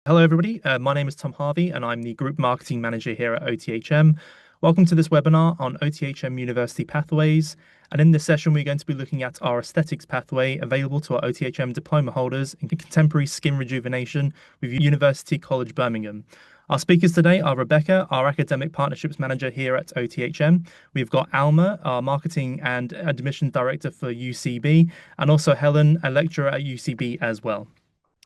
Hello, everybody. My name is Tom Harvey, and I'm the Group Marketing Manager here at OTHM. Welcome to this webinar on OTHM University Pathways. And in this session, we're going to be looking at our aesthetics pathway available to our OTHM diploma holders in contemporary skin rejuvenation with University College Birmingham. Our speakers today are Rebecca, our Academic Partnerships Manager here at OTHM. We've got Alma, our Marketing and Admissions Director for UCB, and also Helen, a lecturer at UCB as well.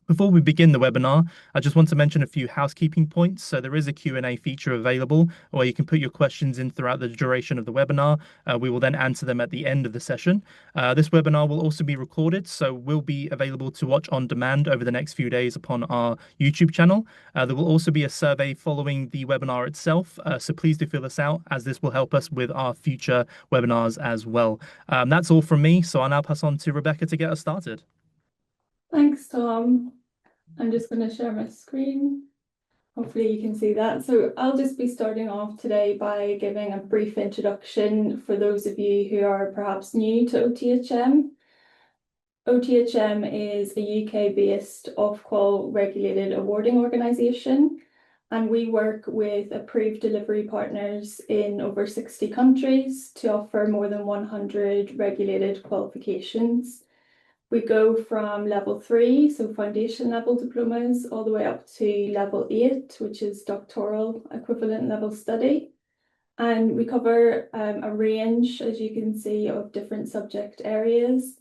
Before we begin the webinar, I just want to mention a few housekeeping points. So there is a Q&A feature available where you can put your questions in throughout the duration of the webinar. We will then answer them at the end of the session. This webinar will also be recorded, so will be available to watch on demand over the next few days upon our YouTube channel. There will also be a survey following the webinar itself, so please do fill this out as this will help us with our future webinars as well. That's all from me, so I'll now pass on to Rebecca to get us started. Thanks, Tom. I'm just going to share my screen. Hopefully you can see that. So I'll just be starting off today by giving a brief introduction for those of you who are perhaps new to OTHM. OTHM is a UK-based Ofqual regulated awarding organisation, and we work with approved delivery partners in over 60 countries to offer more than 100 regulated qualifications. We go from level 3, so foundation level diplomas, all the way up to level 8, which is doctoral equivalent level study. And we cover a range, as you can see, of different subject areas,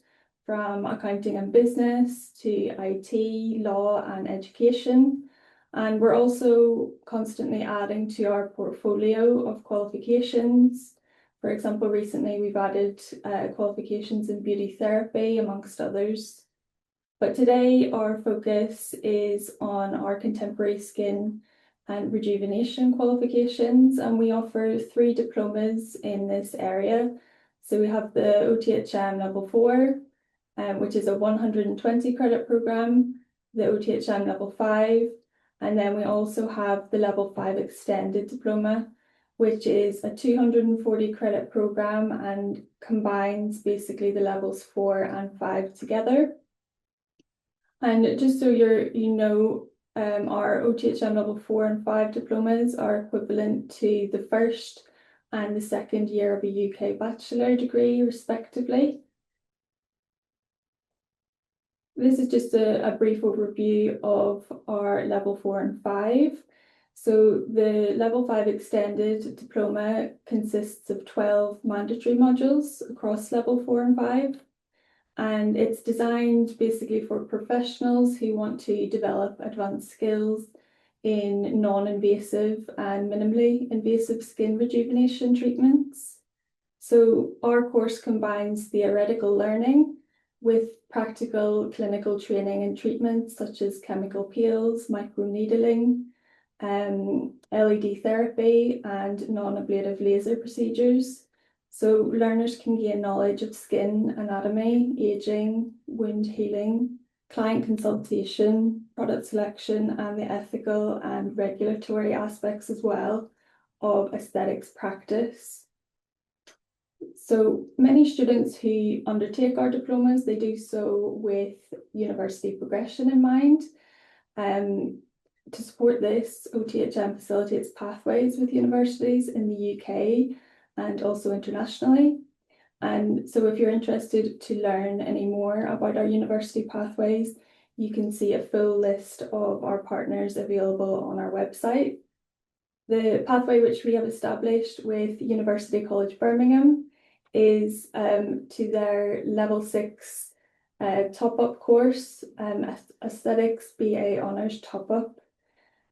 from accounting and business to IT, law and education. And we're also constantly adding to our portfolio of qualifications. For example, recently we've added qualifications in beauty therapy, amongst others. But today our focus is on our contemporary skin and rejuvenation qualifications, and we offer 3 diplomas in this area. So we have the OTHM Level 4, which is a 120 credit programme, the OTHM Level 5, and then we also have the Level 5 Extended Diploma, which is a 240 credit programme and combines basically the levels 4 and 5 together. And just so you know, our OTHM level 4 and 5 diplomas are equivalent to the first and the second year of a UK bachelor degree, respectively. This is just a brief overview of our level 4 and 5. So the level 5 extended diploma consists of 12 mandatory modules across level 4 and 5. And it's designed basically for professionals who want to develop advanced skills in non-invasive and minimally invasive skin rejuvenation treatments. So our course combines theoretical learning with practical clinical training and treatments such as chemical peels, microneedling, LED therapy and non-ablative laser procedures. So learners can gain knowledge of skin anatomy, aging, wound healing, client consultation, product selection, and the ethical and regulatory aspects as well of aesthetics practice. So many students who undertake our diplomas, they do so with university progression in mind. To support this, OTHM facilitates pathways with universities in the UK and also internationally. And so if you're interested to learn any more about our university pathways, you can see a full list of our partners available on our website. The pathway which we have established with University College Birmingham is to their level 6 top-up course, Aesthetics BA Honours top-up.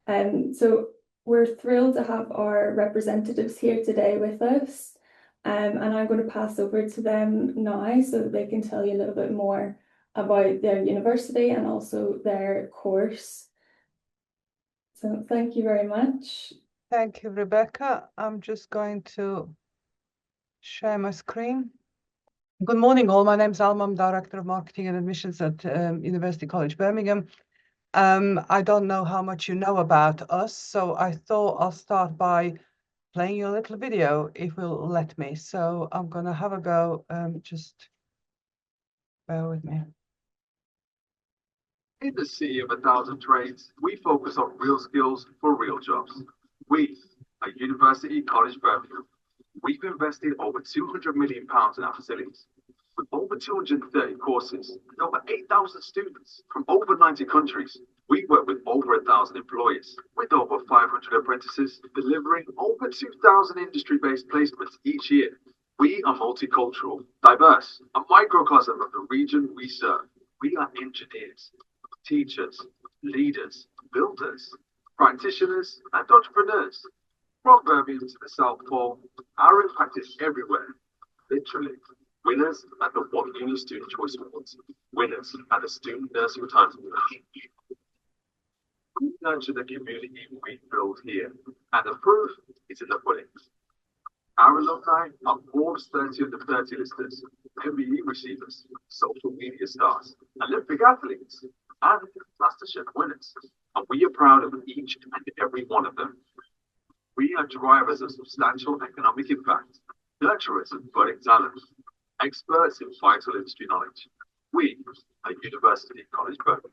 So we're thrilled to have our representatives here today with us, and I'm going to pass over to them now so that they can tell you a little bit more about their university and also their course. So thank you very much. Thank you, Rebecca. I'm just going to share my screen. Good morning, all. My name is Alma. I'm Director of Marketing and Admissions at University College Birmingham. I don't know how much you know about us, so I thought I'll start by playing you a little video, if you'll let me. So I'm going to have a go. Just bear with me. In the city of 1,000 trades, we focus on real skills for real jobs. We, at University College Birmingham, we've invested over £200 million in our facilities, with over 230 courses and over 8,000 students from over 90 countries. We work with over 1,000 employers, with over 500 apprentices, delivering over 2,000 industry-based placements each year. We are multicultural, diverse, a microcosm of the region we serve. We are engineers, teachers, leaders, builders, practitioners, and entrepreneurs. From Birmingham to the South Pole, our impact is everywhere, literally. Winners at the What Uni Student Choice Awards, winners at the Student Nursing Times Awards. We nurture the community we build here, and the proof is in the pudding. Our alumni are Forbes 30 under 30 listers, MBE receivers, social media stars, Olympic athletes, and MasterChef winners. And we are proud of each and every one of them. We are drivers of substantial economic impact, nurturers of budding talent, experts in vital industry knowledge. We are University College Birmingham.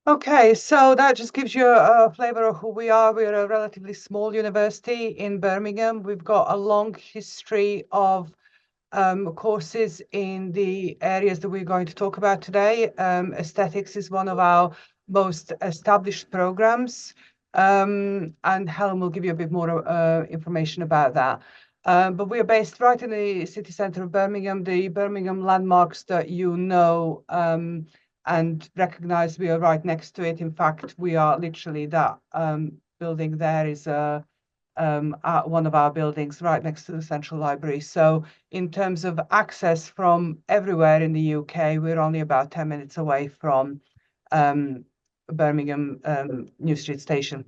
Okay, so that just gives you a flavor of who we are. We're a relatively small university in Birmingham. We've got a long history of courses in the areas that we're going to talk about today. Aesthetics is one of our most established programs, and Helen will give you a bit more information about that. But we are based right in the city centre of Birmingham, the Birmingham landmarks that you know and recognise. We are right next to it. In fact, we are literally that building there is one of our buildings right next to the Central Library. So in terms of access from everywhere in the UK, we're only about 10 minutes away from Birmingham New Street Station.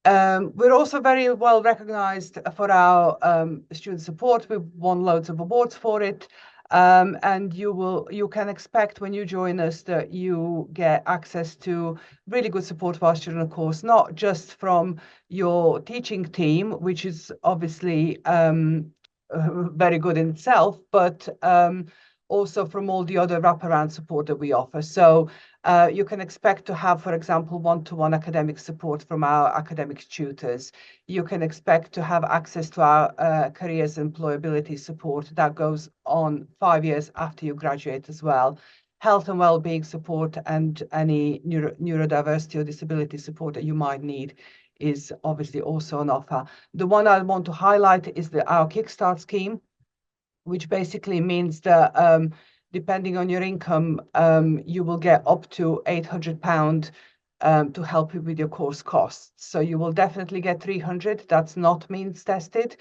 We're also very well recognised for our student support. We've won loads of awards for it. And you can expect when you join us that you get access to really good support of our student, of course, not just from your teaching team, which is obviously very good in itself, but also from all the other wraparound support that we offer. So you can expect to have, for example, one-to-one academic support from our academic tutors. You can expect to have access to our careers employability support that goes on 5 years after you graduate as well. Health and well-being support and any neurodiversity or disability support that you might need is obviously also on offer. The one I want to highlight is our Kickstart scheme, which basically means that depending on your income, you will get up to £800 to help you with your course costs. So you will definitely get 300. That's not means tested,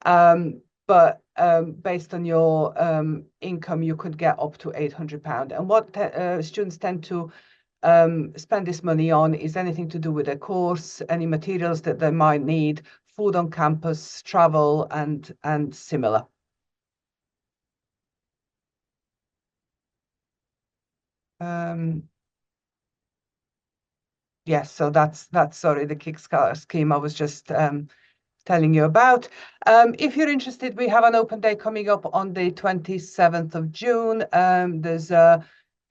but based on your income, you could get up to £800. And what students tend to spend this money on is anything to do with their course, any materials that they might need, food on campus, travel, and similar. Yes, so that's sorry, the Kickstarter scheme I was just telling you about. If you're interested, we have an open day coming up on the 27th of June. There's a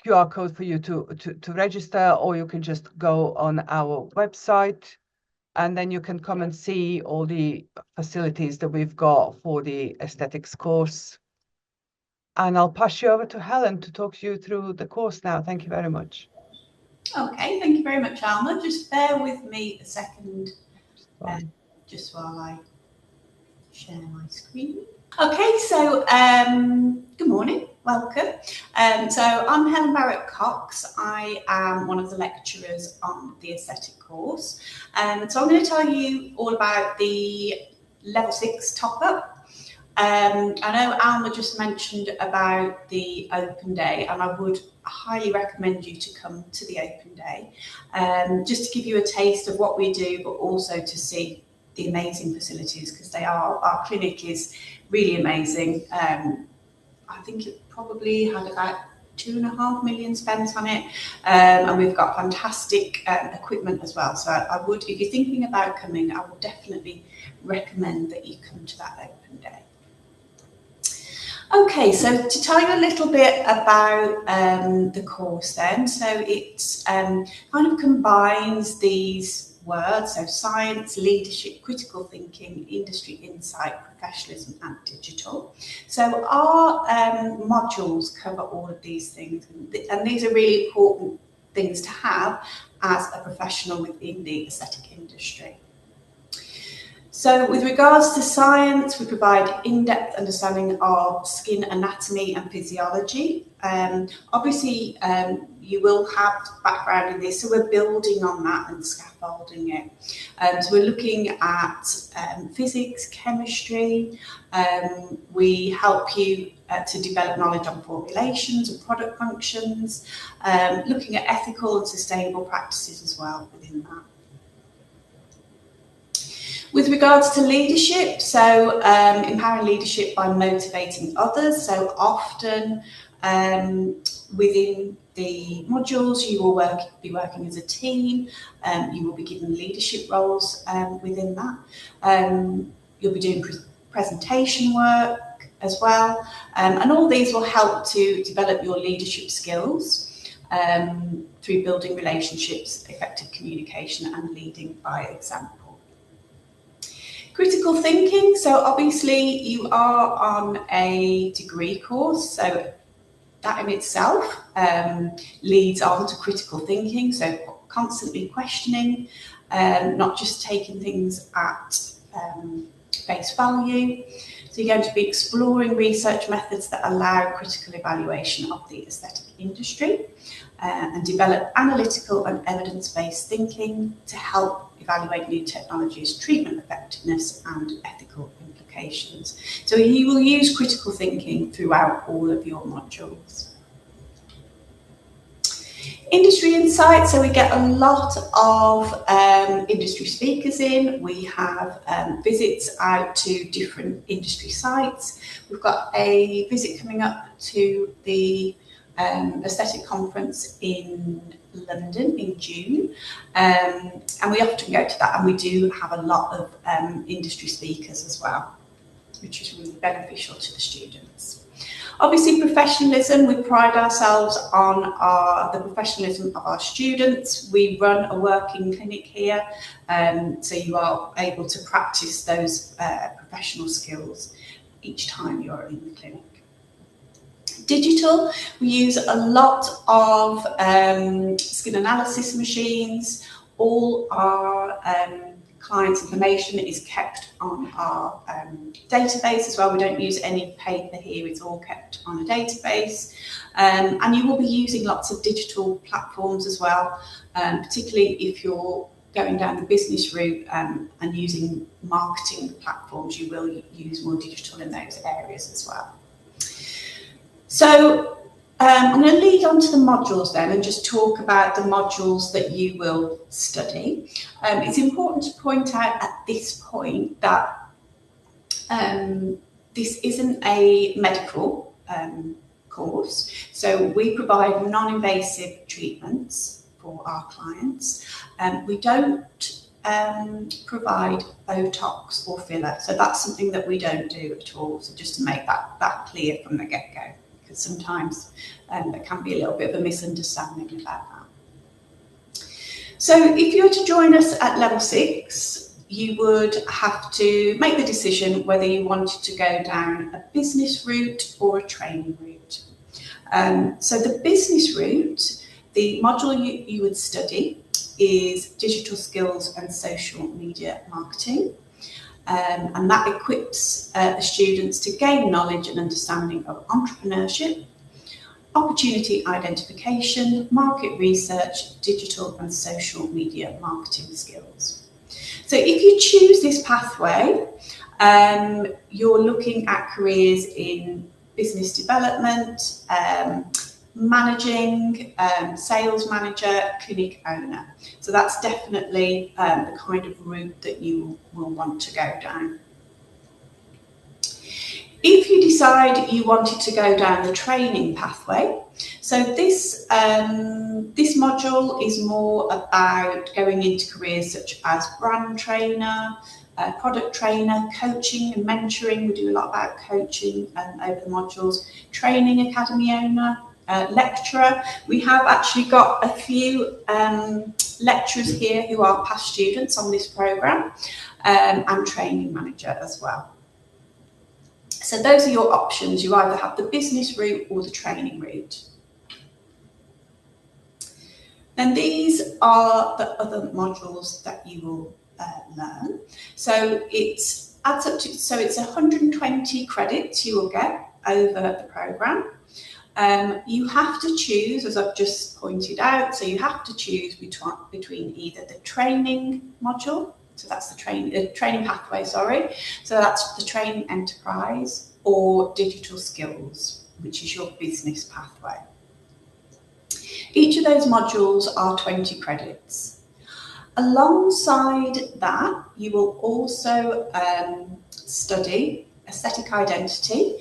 QR code for you to register, or you can just go on our website and then you can come and see all the facilities that we've got for the aesthetics course. And I'll pass you over to Helen to talk you through the course now. Thank you very much. Okay, thank you very much, Alma. Just bear with me a second, just while I share my screen. Okay, so good morning, welcome. So I'm Helen Barrett-Cox. I am one of the lecturers on the aesthetic course. So I'm going to tell you all about the level 6 top-up. I know Alma just mentioned about the open day, and I would highly recommend you to come to the open day, just to give you a taste of what we do, but also to see the amazing facilities, because our clinic is really amazing. I think it probably had about 2.5 million spent on it, and we've got fantastic equipment as well. So I would, if you're thinking about coming, I would definitely recommend that you come to that open day. Okay, so to tell you a little bit about the course then, so it kind of combines these words, so science, leadership, critical thinking, industry insight, professionalism and digital. So our modules cover all of these things, and these are really important things to have as a professional within the aesthetic industry. So with regards to science, we provide in-depth understanding of skin anatomy and physiology. Obviously, you will have background in this, so we're building on that and scaffolding it. So we're looking at physics, chemistry. We help you to develop knowledge on formulations and product functions, looking at ethical and sustainable practices as well within that. With regards to leadership, so empowering leadership by motivating others. So often within the modules, you will be working as a team. You will be given leadership roles within that. You'll be doing presentation work as well. And all these will help to develop your leadership skills through building relationships, effective communication and leading by example. Critical thinking, so obviously you are on a degree course, so that in itself leads on to critical thinking, so constantly questioning, not just taking things at face value. So you're going to be exploring research methods that allow critical evaluation of the aesthetic industry and develop analytical and evidence-based thinking to help evaluate new technologies, treatment effectiveness and ethical implications. So you will use critical thinking throughout all of your modules. Industry insights, so we get a lot of industry speakers in. We have visits out to different industry sites. We've got a visit coming up to the aesthetic conference in London in June, and we often go to that, and we do have a lot of industry speakers as well, which is really beneficial to the students. Obviously, professionalism, we pride ourselves on the professionalism of our students. We run a working clinic here, so you are able to practice those professional skills each time you're in the clinic. Digital, we use a lot of skin analysis machines. All our clients' information is kept on our database as well. We don't use any paper here, it's all kept on a database. And you will be using lots of digital platforms as well, particularly if you're going down the business route and using marketing platforms, you will use more digital in those areas as well. So I'm going to lead on to the modules then and just talk about the modules that you will study. It's important to point out at this point that this isn't a medical course. So we provide non-invasive treatments for our clients. We don't provide Botox or filler. So that's something that we don't do at all. So just to make that clear from the get-go. Because sometimes there can be a little bit of a misunderstanding about that. So if you were to join us at level 6, you would have to make the decision whether you wanted to go down a business route or a training route. So the business route, the module you would study is digital skills and social media marketing. And that equips the students to gain knowledge and understanding of entrepreneurship, opportunity identification, market research, digital and social media marketing skills. So if you choose this pathway, you're looking at careers in business development, managing, sales manager, clinic owner. So that's definitely the kind of route that you will want to go down. If you decide you wanted to go down the training pathway, so this module is more about going into careers such as brand trainer, product trainer, coaching and mentoring. We do a lot about coaching over the modules, training academy owner, lecturer. We have actually got a few lecturers here who are past students on this programme, and training manager as well. So those are your options. You either have the business route or the training route. Then these are the other modules that you will learn. So it adds up to, so it's 120 credits you will get over the programme. You have to choose, as I've just pointed out, so you have to choose between either the training module, so that's the training pathway, sorry, so that's the training enterprise, or digital skills, which is your business pathway. Each of those modules are 20 credits. Alongside that, you will also study aesthetic identity.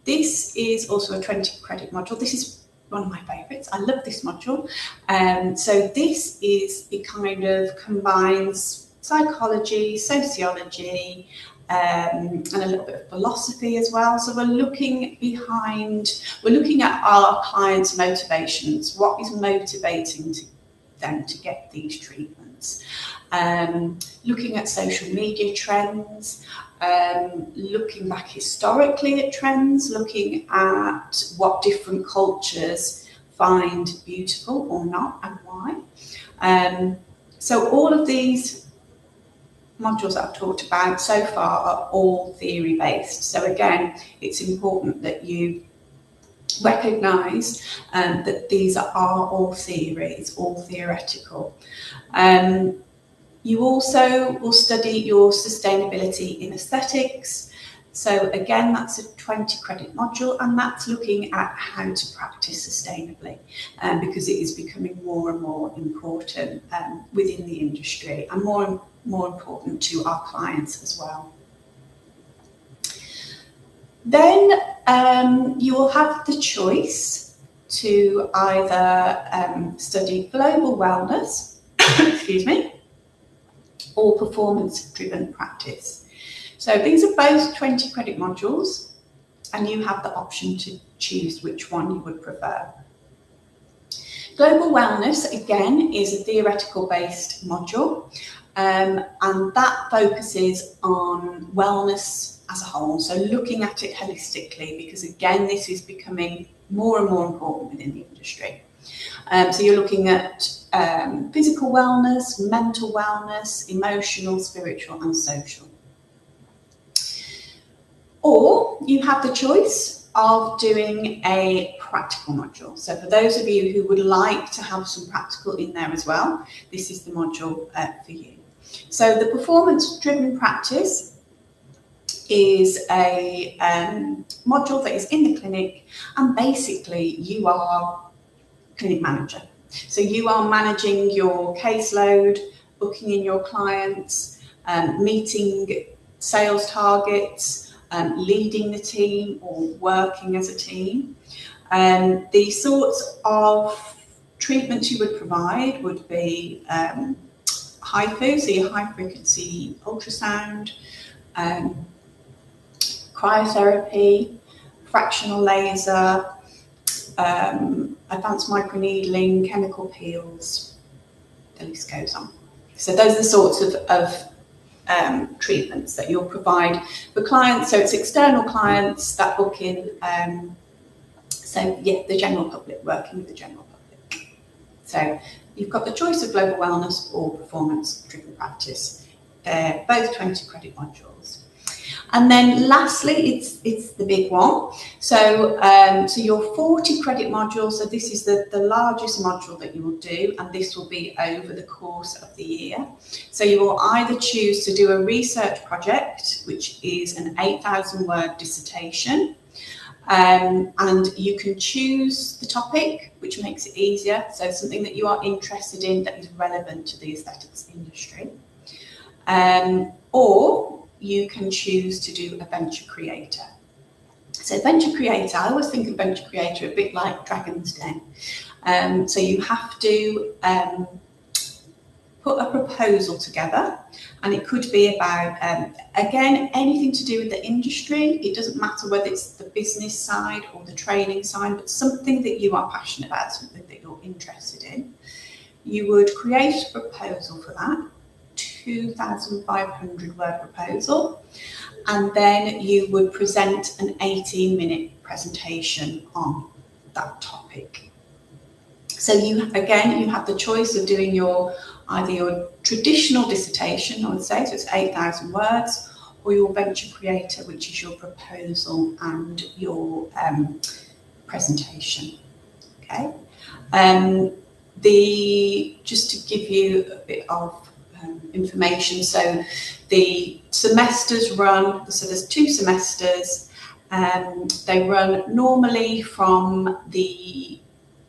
This is also a 20 credit module. This is one of my favourites. I love this module. So this is, it kind of combines psychology, sociology, and a little bit of philosophy as well. So we're looking at our clients' motivations. What is motivating them to get these treatments? Looking at social media trends, looking back historically at trends, looking at what different cultures find beautiful or not and why. So all of these modules that I've talked about so far are all theory based. So again, it's important that you recognise that these are all theories, all theoretical. You also will study your sustainability in aesthetics. So again, that's a 20 credit module, and that's looking at how to practice sustainably, because it is becoming more and more important within the industry, and more important to our clients as well. Then you will have the choice to either study global wellness, excuse me, or performance-driven practice. So these are both 20 credit modules, and you have the option to choose which one you would prefer. Global wellness, again, is a theoretical-based module, and that focuses on wellness as a whole, so looking at it holistically, because again, this is becoming more and more important within the industry. So you're looking at physical wellness, mental wellness, emotional, spiritual and social. Or you have the choice of doing a practical module. So for those of you who would like to have some practical in there as well, this is the module for you. So the performance-driven practice is a module that is in the clinic, and basically you are clinic manager. So you are managing your caseload, booking in your clients, meeting sales targets, leading the team or working as a team. The sorts of treatments you would provide would be HIFU, so your high frequency ultrasound, cryotherapy, fractional laser, advanced microneedling, chemical peels, the list goes on. So those are the sorts of treatments that you'll provide for clients. So it's external clients that book in, so yeah, the general public, working with the general public. So you've got the choice of global wellness or performance-driven practice. They're both 20 credit modules. And then lastly, it's the big one. So, so your 40 credit module, so this is the largest module that you will do, and this will be over the course of the year. So you will either choose to do a research project, which is an 8,000 word dissertation, and you can choose the topic, which makes it easier. So something that you are interested in that is relevant to the aesthetics industry. Or you can choose to do a venture creator. So venture creator, I always think of venture creator a bit like Dragon's Den. So you have to put a proposal together, and it could be about, again, anything to do with the industry. It doesn't matter whether it's the business side or the training side, but something that you are passionate about, something that you're interested in. You would create a proposal for that, 2,500 word proposal, and then you would present an 18-minute presentation on that topic. So you have the choice of doing either your traditional dissertation, I would say, so it's 8,000 words, or your venture creator, which is your proposal and your presentation. Okay. Just to give you a bit of information, so the semesters run, so there's 2 semesters, they run normally from the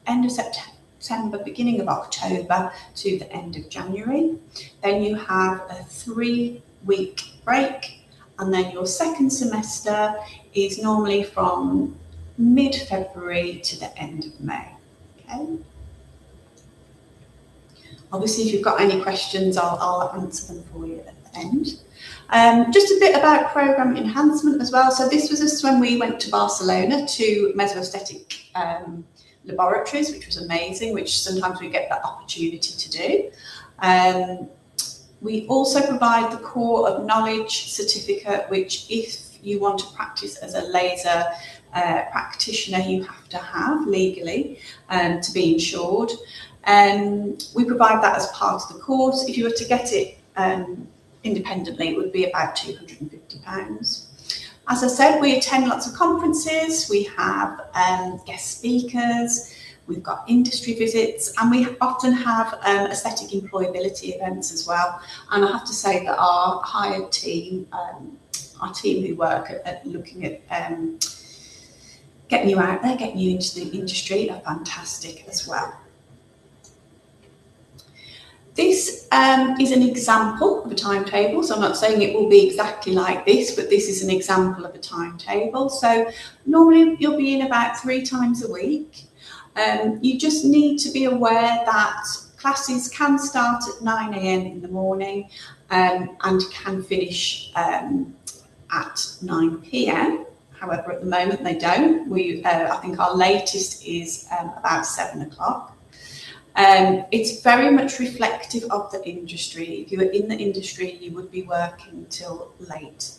end of September, beginning of October to the end of January. Then you have a 3-week break, and then your second semester is normally from mid-February to the end of May. Okay. Obviously, if you've got any questions, I'll answer them for you at the end. Just a bit about programme enhancement as well. So this was just when we went to Barcelona to mesoaesthetic laboratories, which was amazing, which sometimes we get that opportunity to do. We also provide the Core of Knowledge certificate, which if you want to practice as a laser practitioner, you have to have legally to be insured. We provide that as part of the course. If you were to get it independently, it would be about £250. As I said, we attend lots of conferences, we have guest speakers, we've got industry visits, and we often have aesthetic employability events as well. And I have to say that our hired team, our team who work at looking at getting you out there, getting you into the industry, are fantastic as well. This is an example of a timetable, so I'm not saying it will be exactly like this, but this is an example of a timetable. So normally you'll be in about 3 times a week. You just need to be aware that classes can start at 9 AM in the morning and can finish at 9 PM. However, at the moment they don't. I think our latest is about 7 o'clock. It's very much reflective of the industry. If you were in the industry, you would be working till late.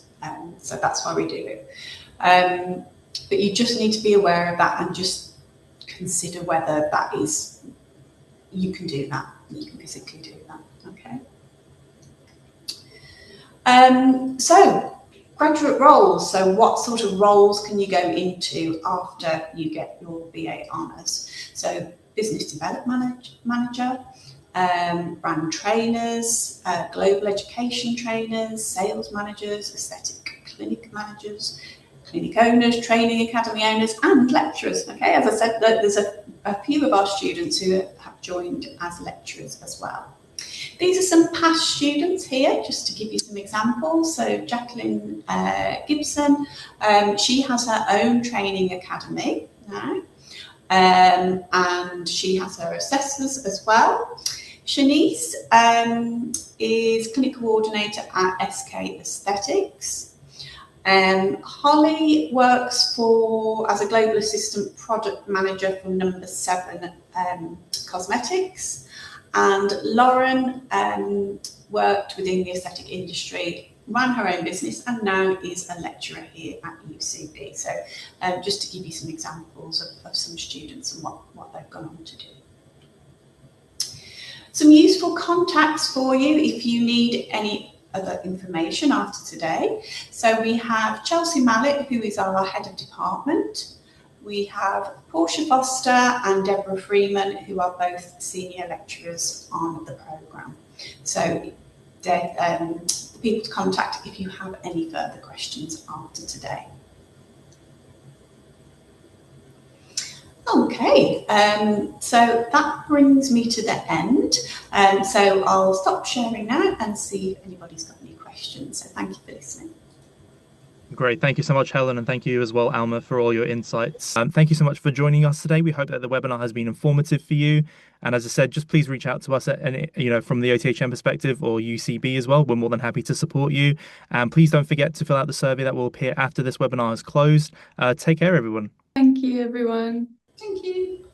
So that's why we do it. But you just need to be aware of that and just consider whether that is, you can do that, you can physically do that, okay? So, graduate roles. So what sort of roles can you go into after you get your BA honours? So business development manager, brand trainers, global education trainers, sales managers, aesthetic clinic managers, clinic owners, training academy owners, and lecturers. Okay, as I said, there's a few of our students who have joined as lecturers as well. These are some past students here, just to give you some examples. So Jacqueline Gibson, she has her own training academy now, and she has her assessors as well. Shanice is clinic coordinator at SK Aesthetics. Holly works as a global assistant product manager for number 7 Cosmetics. And Lauren worked within the aesthetic industry, ran her own business, and now is a lecturer here at UCB. So just to give you some examples of some students and what they've gone on to do. Some useful contacts for you if you need any other information after today. So we have Chelsea Mallet, who is our head of department. We have Portia Foster and Deborah Freeman, who are both senior lecturers on the programme. So they're the people to contact if you have any further questions after today. Okay, so that brings me to the end. So I'll stop sharing now and see if anybody's got any questions. So thank you for listening. Great. Thank you so much, Helen, and thank you as well, Alma, for all your insights. Thank you so much for joining us today. We hope that the webinar has been informative for you. And as I said, just please reach out to us at any, from the OTHM perspective or UCB as well. We're more than happy to support you. And please don't forget to fill out the survey that will appear after this webinar is closed. Take care, everyone. Thank you, everyone. Thank you.